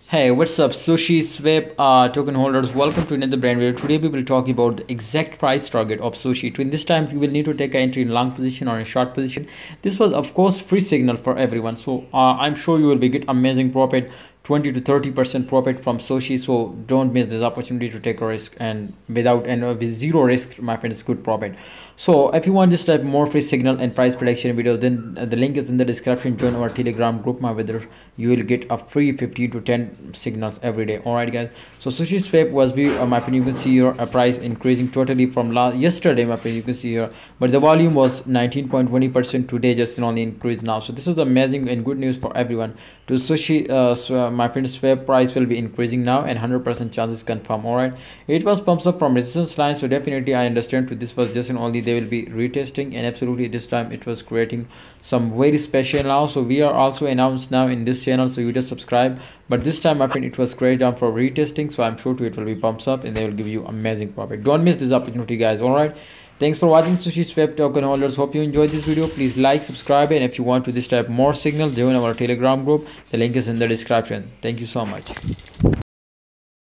Hey, what's up, Sushiswap token holders? Welcome to another brand video. Today we will talk about the exact price target of Sushi. To in this time, you will need to take an entry in long position or in short position. This was, of course, free signal for everyone. So I'm sure you will be get amazing profit, 20 to 30% profit from Sushi. So don't miss this opportunity to take a risk, and with zero risk, my friend, it's good profit. So if you want this type more free signal and price prediction videos, then the link is in the description. Join our Telegram group, my brother. You will get a free 15 to 10 signals every day. All right, guys. So Sushiswap was my friend. You can see your price increasing totally from yesterday, my friend. You can see here, but the volume was 19.20% today, just only increased now. So this is amazing and good news for everyone. To Sushi, my friend, swap price will be increasing now, and 100% chances confirm. All right, it was pumps up from resistance line, so definitely I understand. This was just an only they will be retesting, and absolutely this time it was creating some very special now. So we are also announced now in this channel, so you just subscribe. But this time, my friend, it was created down for retesting, so I'm sure it will be pumps up and they will give you amazing profit. Don't miss this opportunity, guys. All right, thanks for watching, Sushiswap token holders. Hope you enjoyed this video. Please like, subscribe, and if you want to this type more signal, join our Telegram group. The link is in the description. Thank you so much.